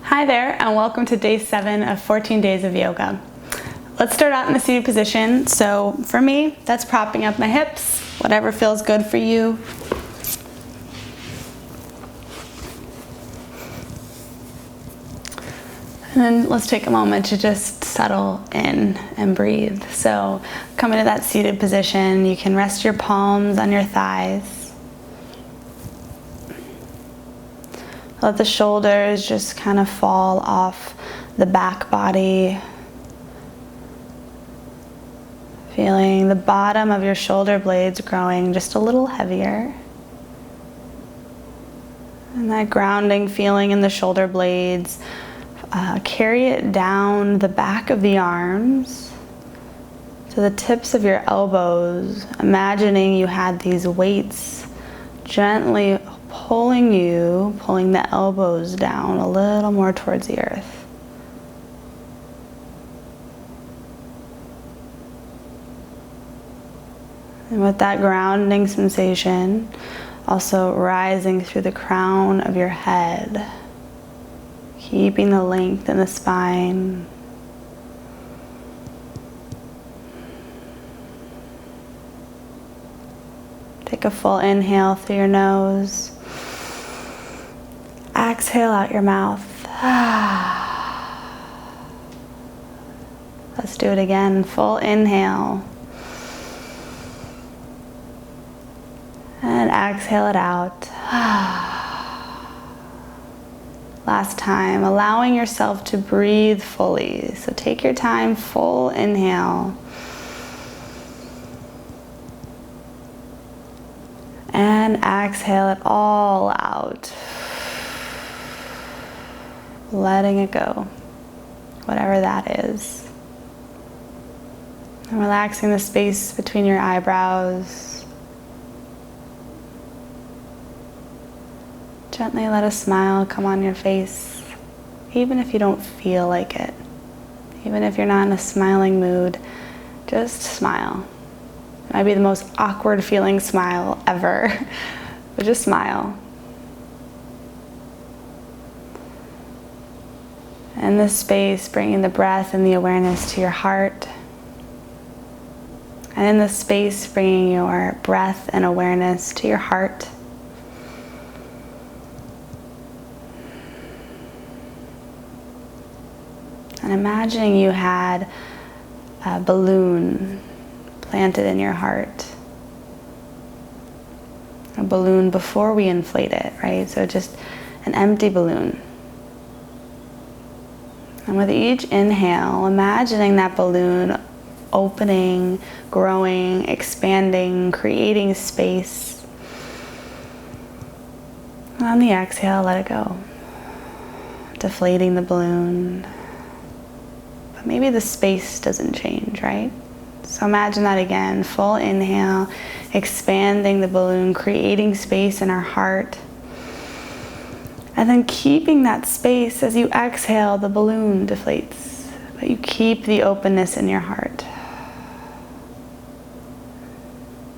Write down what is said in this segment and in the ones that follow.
Hi there, and welcome to day 7 of 14 days of yoga. Let's start out in the seated position. So for me, that's propping up my hips, whatever feels good for you. And then let's take a moment to just settle in and breathe. So come into that seated position. You can rest your palms on your thighs. Let the shoulders just kind of fall off the back body. Feeling the bottom of your shoulder blades growing just a little heavier. And that grounding feeling in the shoulder blades. Carry it down the back of the arms to the tips of your elbows, imagining you had these weights gently pulling the elbows down a little more towards the earth. And with that grounding sensation, also rising through the crown of your head, keeping the length in the spine. Take a full inhale through your nose. Exhale out your mouth. Let's do it again. Full inhale. And exhale it out. Last time, allowing yourself to breathe fully. So take your time, full inhale. And exhale it all out. Letting it go, whatever that is. And relaxing the space between your eyebrows. Gently let a smile come on your face, even if you don't feel like it. Even if you're not in a smiling mood, just smile. It might be the most awkward feeling smile ever, but just smile. In this space, bringing the breath and the awareness to your heart. And in this space, bringing your breath and awareness to your heart. And imagining you had a balloon planted in your heart. A balloon before we inflate it, right? So just an empty balloon. And with each inhale, imagining that balloon opening, growing, expanding, creating space. And on the exhale, let it go. Deflating the balloon. But maybe the space doesn't change, right? So imagine that again. Full inhale, expanding the balloon, creating space in our heart. And then keeping that space as you exhale, the balloon deflates. But you keep the openness in your heart.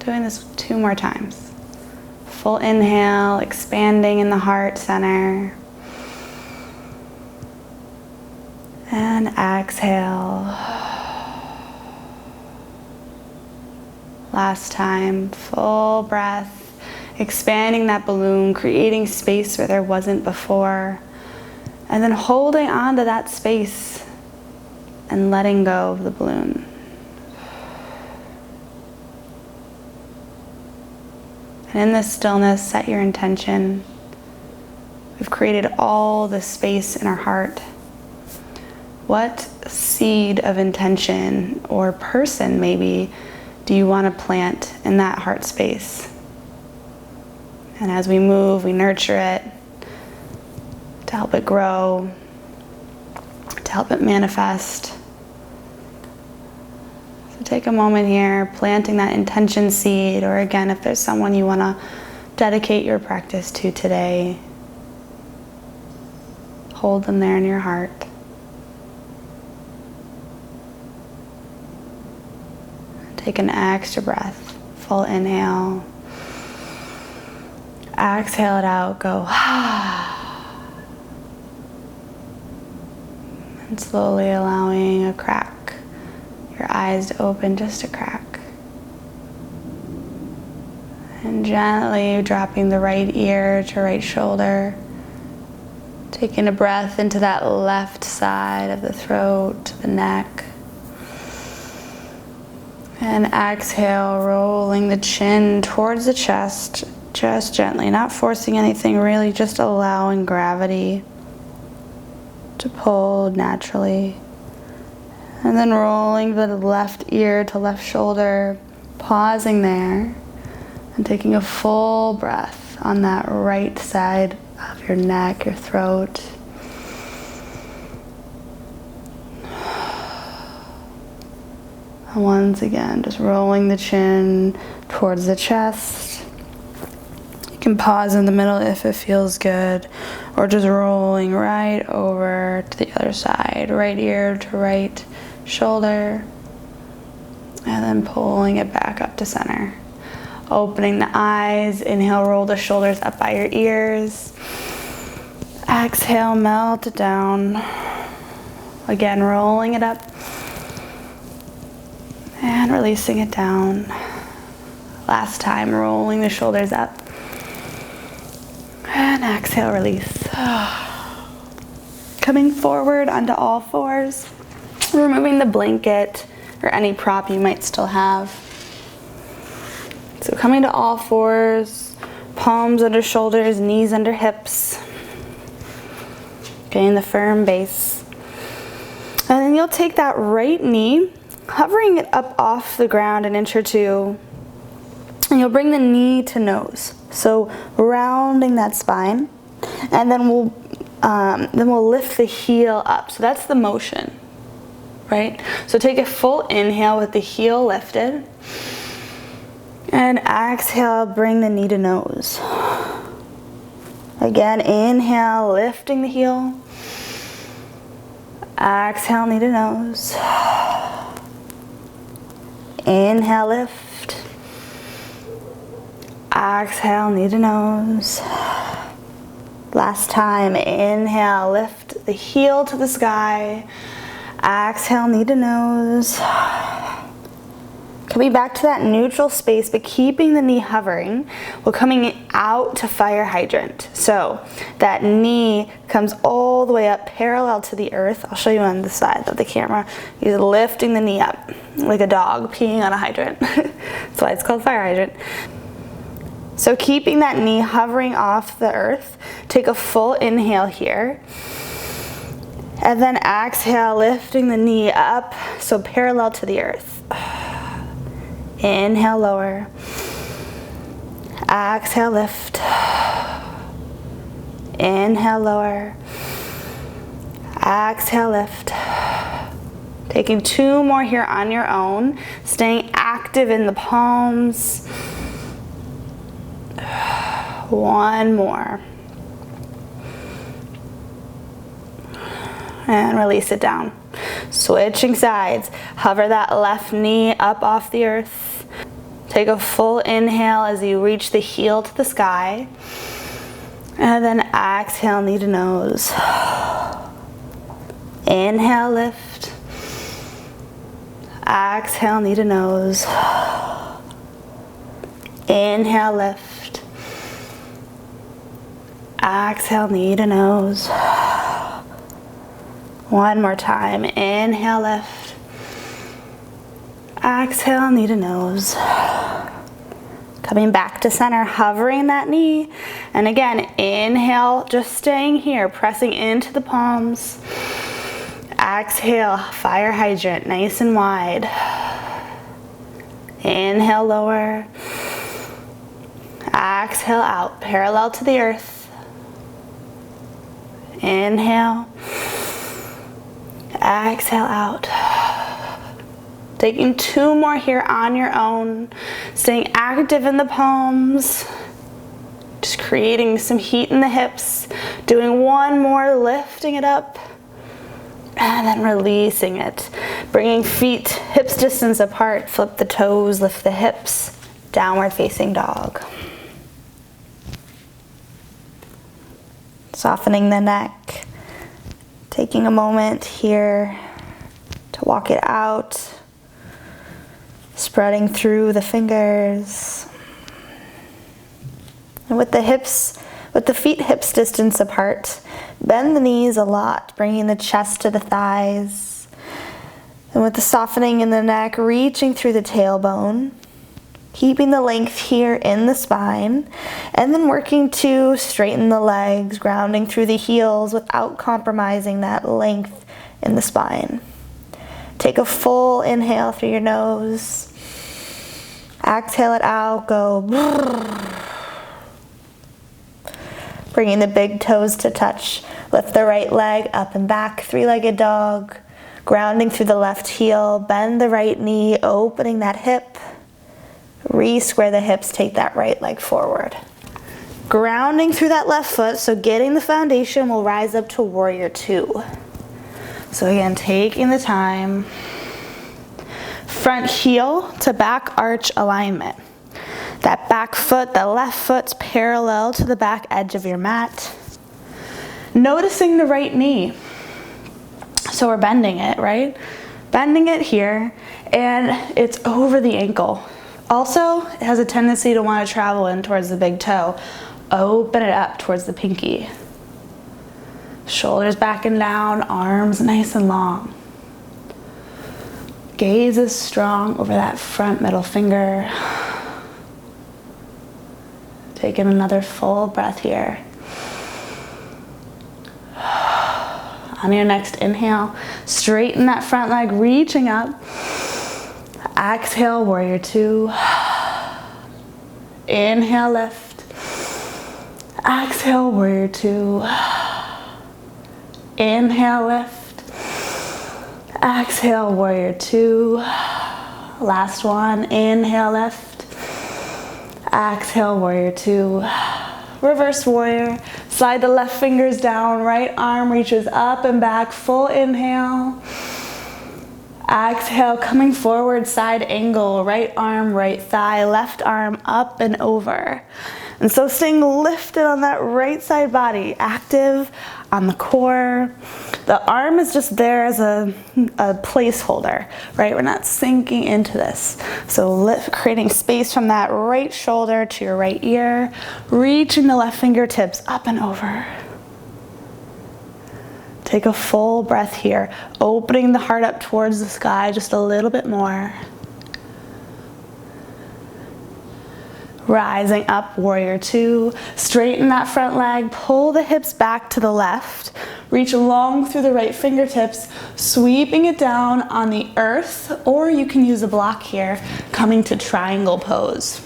Doing this 2 more times. Full inhale, expanding in the heart center. And exhale. Last time, full breath. Expanding that balloon, creating space where there wasn't before, and then holding on to that space and letting go of the balloon. And in this stillness, set your intention. We've created all the space in our heart. What seed of intention or person maybe do you want to plant in that heart space? And as we move, we nurture it to help it grow, to help it manifest. So take a moment here, planting that intention seed, or again, if there's someone you want to dedicate your practice to today, hold them there in your heart. Take an extra breath, full inhale. Exhale it out, go. And slowly allowing a crack, your eyes to open, just a crack. And gently dropping the right ear to right shoulder. Taking a breath into that left side of the throat, the neck. And exhale, rolling the chin towards the chest, just gently, not forcing anything, really just allowing gravity to pull naturally. And then rolling the left ear to left shoulder, pausing there, and taking a full breath on that right side of your neck, your throat. And once again, just rolling the chin towards the chest. You can pause in the middle if it feels good, or just rolling right over to the other side, right ear to right shoulder, and then pulling it back up to center. Opening the eyes, inhale, roll the shoulders up by your ears. Exhale, melt it down. Again, rolling it up and releasing it down. Last time, rolling the shoulders up. And exhale, release. Coming forward onto all fours, removing the blanket or any prop you might still have. So coming to all fours, palms under shoulders, knees under hips. Getting the firm base. And then you'll take that right knee, hovering it up off the ground an inch or two, and you'll bring the knee to nose. So rounding that spine, and then we'll lift the heel up. So that's the motion, right? So take a full inhale with the heel lifted. And exhale, bring the knee to nose. Again, inhale, lifting the heel. Exhale, knee to nose. Inhale, lift. Exhale, knee to nose. Last time, inhale, lift the heel to the sky. Exhale, knee to nose. Coming back to that neutral space, but keeping the knee hovering. We're coming out to fire hydrant. So that knee comes all the way up parallel to the earth. I'll show you on the side of the camera. You're lifting the knee up like a dog peeing on a hydrant. That's why it's called fire hydrant. So keeping that knee hovering off the earth. Take a full inhale here. And then exhale, lifting the knee up, so parallel to the earth. Inhale, lower. Exhale, lift. Inhale, lower. Exhale, lift. Taking two more here on your own. Staying active in the palms. One more. And release it down. Switching sides. Hover that left knee up off the earth. Take a full inhale as you reach the heel to the sky. And then exhale, knee to nose. Inhale, lift. Exhale, knee to nose. Inhale, lift. Exhale, knee to nose. One more time. Inhale, lift. Exhale, knee to nose. Coming back to center, hovering that knee. And again, inhale, just staying here, pressing into the palms. Exhale, fire hydrant, nice and wide. Inhale, lower. Exhale, out, parallel to the earth. Inhale. Exhale, out. Taking two more here on your own. Staying active in the palms. Just creating some heat in the hips. Doing one more, lifting it up. And then releasing it. Bringing feet hips distance apart. Flip the toes, lift the hips. Downward facing dog. Softening the neck. Taking a moment here to walk it out, spreading through the fingers. And with the feet hips distance apart, bend the knees a lot, bringing the chest to the thighs. And with the softening in the neck, reaching through the tailbone, keeping the length here in the spine, and then working to straighten the legs, grounding through the heels without compromising that length in the spine. Take a full inhale through your nose. Exhale it out, go. Bringing the big toes to touch. Lift the right leg up and back, three-legged dog. Grounding through the left heel, bend the right knee, opening that hip. Re-square the hips, take that right leg forward. Grounding through that left foot, so getting the foundation, we'll rise up to warrior two. So again, taking the time. Front heel to back arch alignment. That back foot, the left foot's parallel to the back edge of your mat. Noticing the right knee. So we're bending it, right? Bending it here, and it's over the ankle. Also, it has a tendency to want to travel in towards the big toe. Open it up towards the pinky. Shoulders back and down, arms nice and long. Gaze is strong over that front middle finger. Taking another full breath here. On your next inhale, straighten that front leg, reaching up. Exhale, warrior two. Inhale, lift. Exhale, warrior two. Inhale, lift. Exhale, warrior two. Last one, inhale, lift. Exhale, warrior two. Reverse warrior. Slide the left fingers down, right arm reaches up and back, full inhale. Exhale, coming forward, side angle, right arm, right thigh, left arm up and over. And so staying lifted on that right side body, active on the core. The arm is just there as a placeholder, right? We're not sinking into this. So creating space from that right shoulder to your right ear, reaching the left fingertips up and over. Take a full breath here, opening the heart up towards the sky just a little bit more. Rising up, warrior two. Straighten that front leg, pull the hips back to the left. Reach long through the right fingertips, sweeping it down on the earth, or you can use a block here, coming to triangle pose.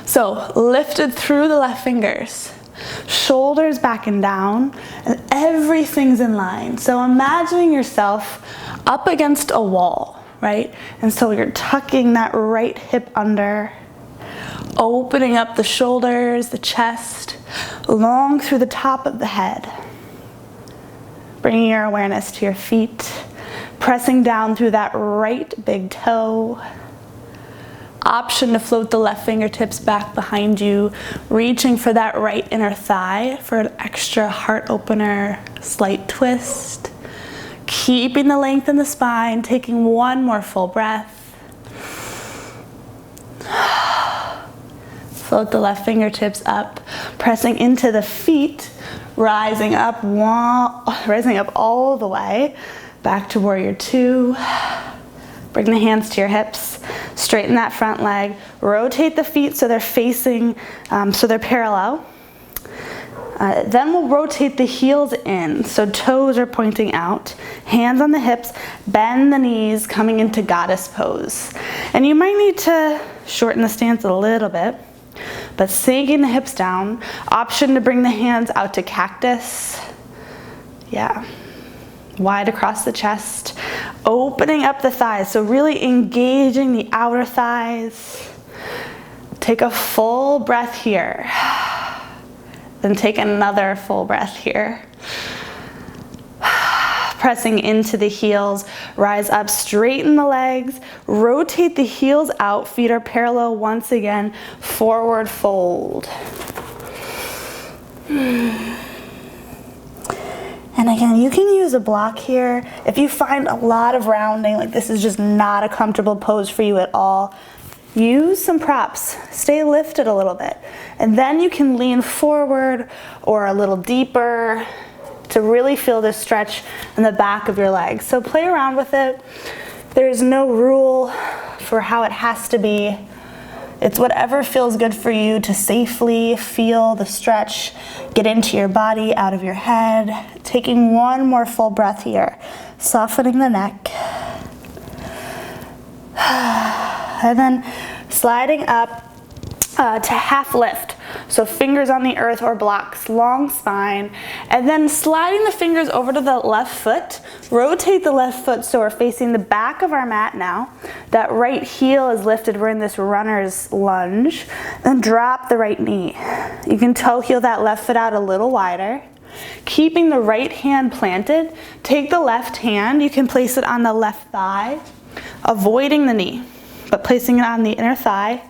So lifted through the left fingers. Shoulders back and down, and everything's in line. So imagining yourself up against a wall, right? And so you're tucking that right hip under, opening up the shoulders, the chest, long through the top of the head. Bringing your awareness to your feet, pressing down through that right big toe. Option to float the left fingertips back behind you, reaching for that right inner thigh for an extra heart opener, slight twist. Keeping the length in the spine, taking one more full breath. Float the left fingertips up, pressing into the feet, rising up all the way, back to warrior two. Bring the hands to your hips, straighten that front leg, rotate the feet so they're facing, so they're parallel. Then we'll rotate the heels in, so toes are pointing out, hands on the hips, bend the knees, coming into goddess pose. And you might need to shorten the stance a little bit, but sinking the hips down, option to bring the hands out to cactus. Yeah. Wide across the chest, opening up the thighs, so really engaging the outer thighs. Take a full breath here. Then take another full breath here. Pressing into the heels, rise up, straighten the legs, rotate the heels out, feet are parallel once again, forward fold. And And again, you can use a block here. If you find a lot of rounding, like this is just not a comfortable pose for you at all, use some props. Stay lifted a little bit. And then you can lean forward or a little deeper to really feel this stretch in the back of your legs. So play around with it. There's no rule for how it has to be. It's whatever feels good for you to safely feel the stretch, get into your body, out of your head. Taking one more full breath here, softening the neck. And then sliding up to half lift. So fingers on the earth or blocks, long spine. And then sliding the fingers over to the left foot. Rotate the left foot so we're facing the back of our mat now. That right heel is lifted. We're in this runner's lunge. Then drop the right knee. You can toe heel that left foot out a little wider. Keeping the right hand planted, take the left hand. You can place it on the left thigh, avoiding the knee, but placing it on the inner thigh.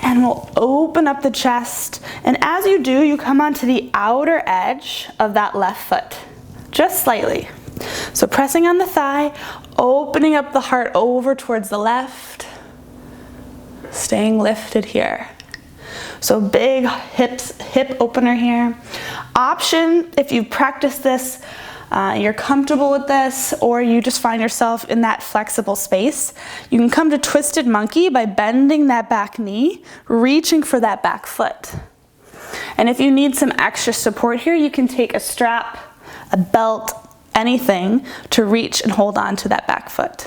And we'll open up the chest. And as you do, you come onto the outer edge of that left foot, just slightly. So pressing on the thigh, opening up the heart over towards the left, staying lifted here. So big hip opener here. Option, if you've practiced this, you're comfortable with this, or you just find yourself in that flexible space, you can come to twisted monkey by bending that back knee, reaching for that back foot. And if you need some extra support here, you can take a strap, a belt, anything to reach and hold on to that back foot.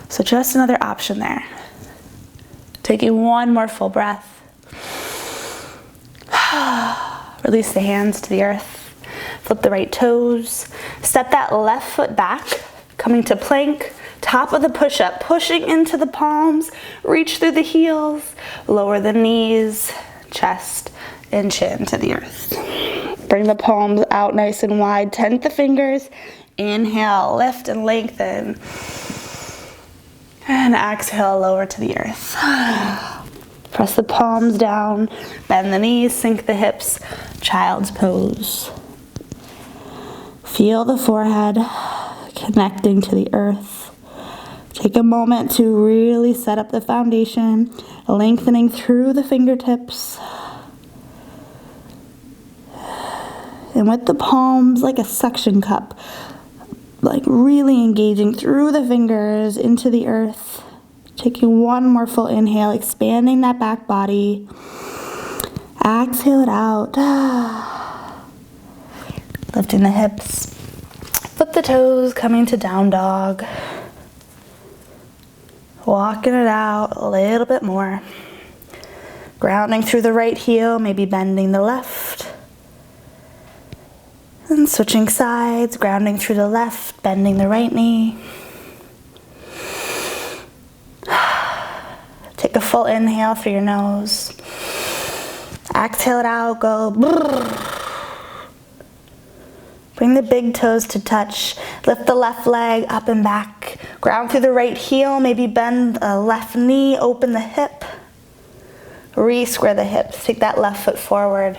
So just another option there. Taking one more full breath. Release the hands to the earth. Flip the right toes. Step that left foot back, coming to plank. Top of the push-up, pushing into the palms. Reach through the heels. Lower the knees, chest, and chin to the earth. Bring the palms out nice and wide. Tent the fingers. Inhale, lift and lengthen. And exhale, lower to the earth. Press the palms down. Bend the knees, sink the hips. Child's pose. Feel the forehead connecting to the earth. Take a moment to really set up the foundation, lengthening through the fingertips. And with the palms like a suction cup, like really engaging through the fingers into the earth. Taking one more full inhale, expanding that back body. Exhale it out. Lifting the hips. Flip the toes, coming to down dog. Walking it out a little bit more. Grounding through the right heel, maybe bending the left. And switching sides, grounding through the left, bending the right knee. Take a full inhale through your nose. Exhale it out, go. Bring the big toes to touch. Lift the left leg up and back. Ground through the right heel, maybe bend the left knee, open the hip. Re-square the hips, take that left foot forward.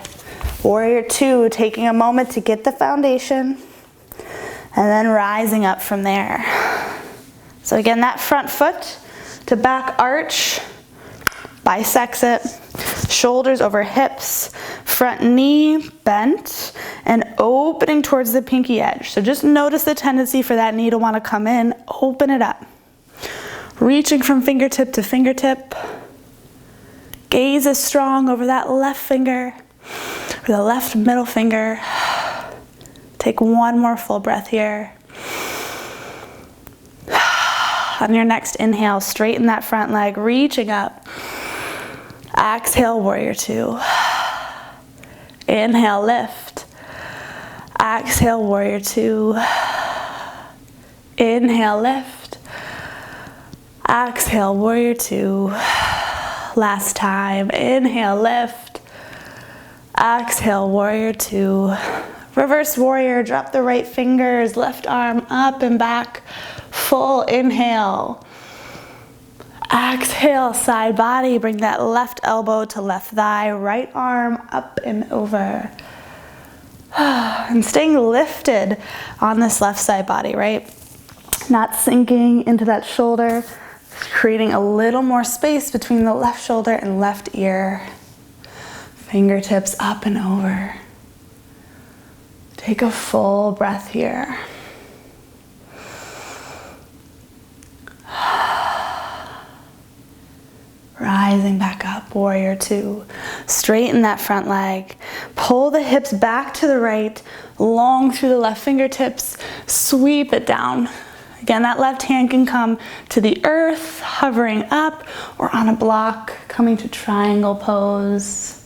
Warrior two, taking a moment to get the foundation. And then rising up from there. So again, that front foot to back arch. Bisects it, shoulders over hips, front knee bent, and opening towards the pinky edge. So just notice the tendency for that knee to want to come in, open it up. Reaching from fingertip to fingertip. Gaze is strong over that left finger, or the left middle finger. Take one more full breath here. On your next inhale, straighten that front leg, reaching up. Exhale, warrior two. Inhale, lift. Exhale, warrior two. Inhale, lift. Exhale, warrior two. Last time. Inhale, lift. Exhale, warrior two. Reverse warrior, drop the right fingers, left arm up and back. Full inhale. Exhale, side body. Bring that left elbow to left thigh, right arm up and over. And staying lifted on this left side body, right? Not sinking into that shoulder, creating a little more space between the left shoulder and left ear. Fingertips up and over. Take a full breath here. Rising back up, warrior two. Straighten that front leg. Pull the hips back to the right, long through the left fingertips. Sweep it down. Again, that left hand can come to the earth, hovering up, or on a block, coming to triangle pose.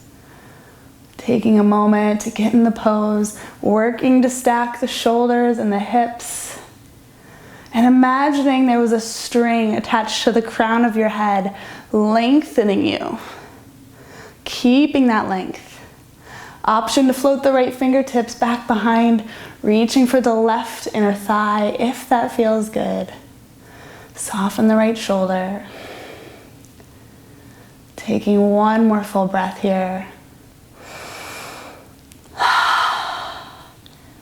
Taking a moment to get in the pose, working to stack the shoulders and the hips. And imagining there was a string attached to the crown of your head, lengthening you. Keeping that length. Option to float the right fingertips back behind, reaching for the left inner thigh if that feels good. Soften the right shoulder. Taking one more full breath here.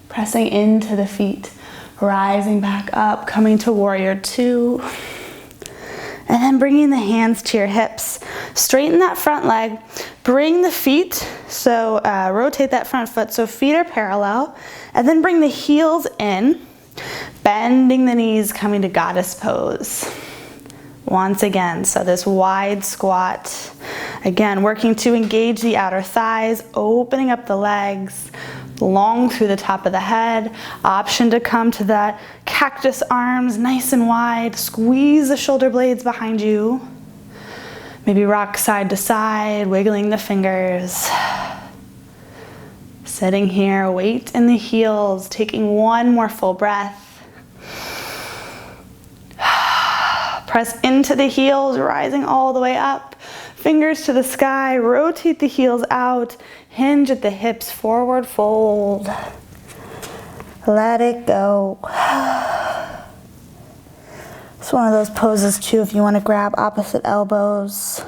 Pressing into the feet, rising back up, coming to warrior two. And then bringing the hands to your hips. Straighten that front leg. Bring the feet, so rotate that front foot so feet are parallel. And then bring the heels in, bending the knees, coming to goddess pose. Once again, so this wide squat. Again, working to engage the outer thighs, opening up the legs, long through the top of the head. Option to come to that cactus arms, nice and wide. Squeeze the shoulder blades behind you. Maybe rock side to side, wiggling the fingers. Sitting here, weight in the heels, taking one more full breath. Press into the heels, rising all the way up. Fingers to the sky, rotate the heels out, hinge at the hips, forward fold. Let it go. It's one of those poses too, if you want to grab opposite elbows,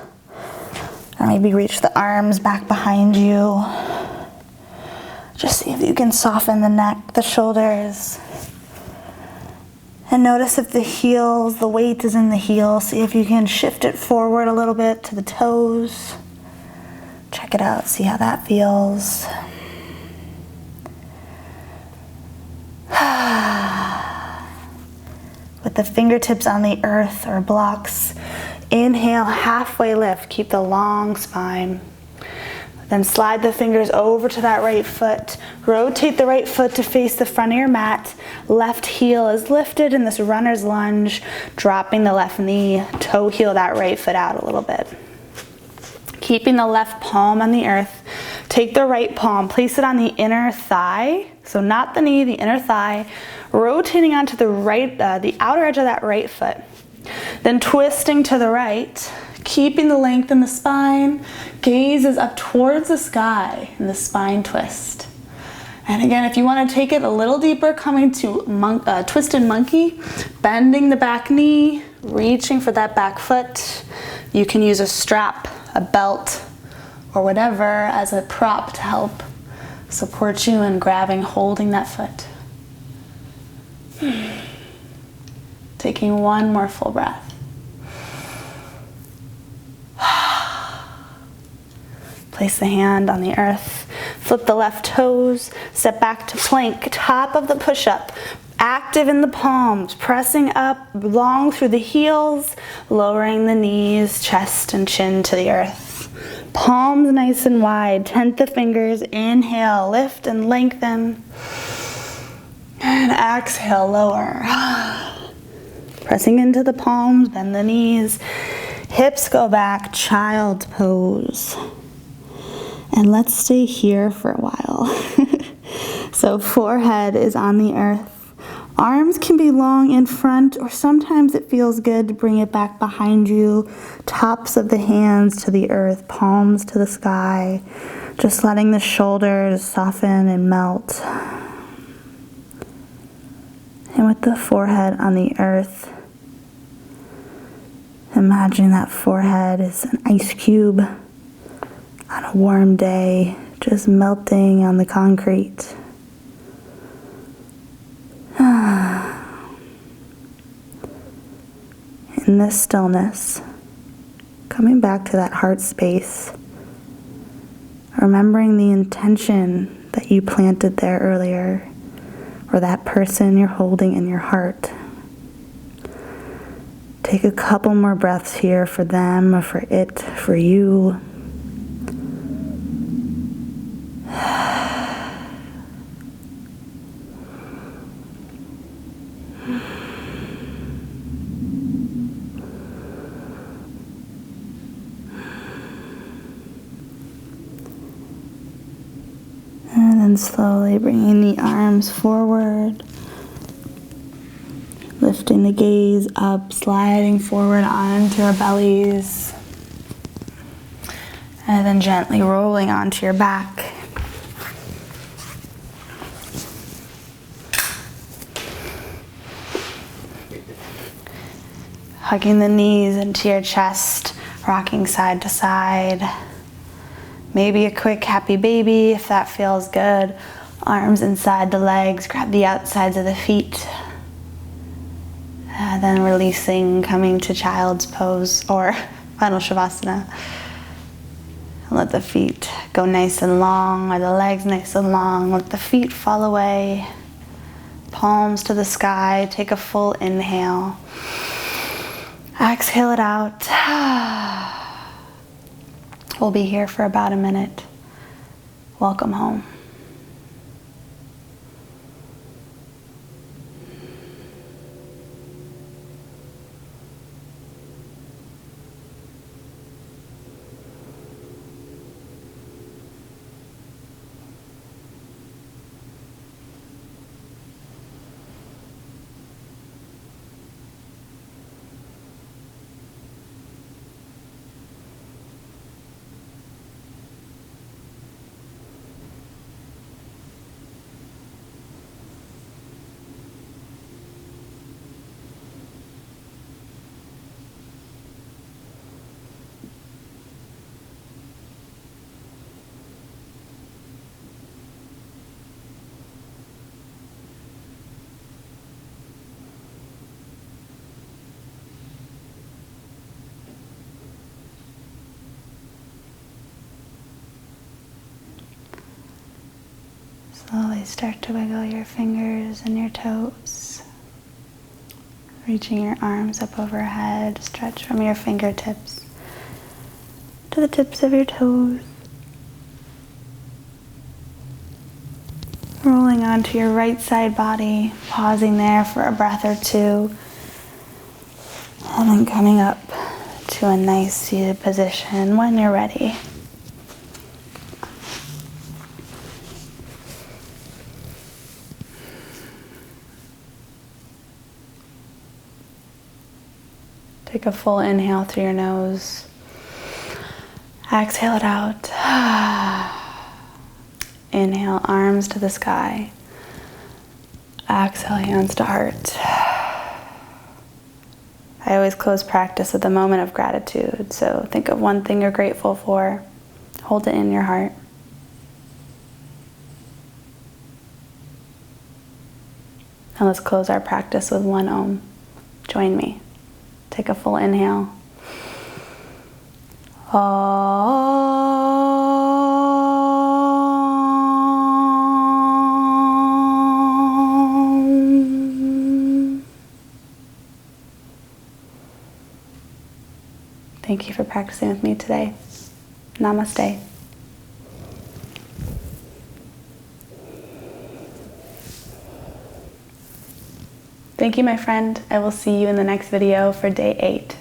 or maybe reach the arms back behind you. Just see if you can soften the neck, the shoulders. And notice if the heels, the weight is in the heel. See if you can shift it forward a little bit to the toes. Check it out, see how that feels. With the fingertips on the earth or blocks, inhale, halfway lift, keep the long spine. Then slide the fingers over to that right foot. Rotate the right foot to face the front of your mat. Left heel is lifted in this runner's lunge, dropping the left knee. Toe heel that right foot out a little bit. Keeping the left palm on the earth. Take the right palm, place it on the inner thigh. So not the knee, the inner thigh. Rotating onto the right, the outer edge of that right foot. Then twisting to the right. Keeping the length in the spine, gaze is up towards the sky in the spine twist. And again, if you want to take it a little deeper, coming to twisted monkey, bending the back knee, reaching for that back foot. You can use a strap, a belt, or whatever as a prop to help support you in grabbing, holding that foot. Taking one more full breath. Place the hand on the earth, flip the left toes, step back to plank, top of the push-up, active in the palms, pressing up long through the heels, lowering the knees, chest and chin to the earth. Palms nice and wide, tent the fingers, inhale, lift and lengthen, and exhale, lower. Pressing into the palms, bend the knees, hips go back, child's pose. And let's stay here for a while. So forehead is on the earth. Arms can be long in front, or sometimes it feels good to bring it back behind you. Tops of the hands to the earth, palms to the sky. Just letting the shoulders soften and melt. And with the forehead on the earth, imagine that forehead is an ice cube on a warm day, just melting on the concrete. In this stillness, coming back to that heart space, remembering the intention that you planted there earlier, or that person you're holding in your heart. Take a couple more breaths here for them, or for it, for you. And then slowly bringing the arms forward, lifting the gaze up, sliding forward onto our bellies, and then gently rolling onto your back. Hugging the knees into your chest, rocking side to side. Maybe a quick happy baby if that feels good. Arms inside the legs, grab the outsides of the feet. And then releasing, coming to child's pose or final shavasana. And let the feet go nice and long, or the legs nice and long. Let the feet fall away. Palms to the sky. Take a full inhale. Exhale it out. We'll be here for about a minute. Welcome home. Slowly start to wiggle your fingers and your toes. Reaching your arms up overhead, stretch from your fingertips to the tips of your toes. Rolling onto your right side body, pausing there for a breath or two. And then coming up to a nice seated position when you're ready. Take a full inhale through your nose. Exhale it out. Inhale, arms to the sky. Exhale, hands to heart. I always close practice with a moment of gratitude. So think of one thing you're grateful for. Hold it in your heart. And let's close our practice with one Om. Join me. Take a full inhale. Om. Thank you for practicing with me today. Namaste. Thank you, my friend. I will see you in the next video for day 8.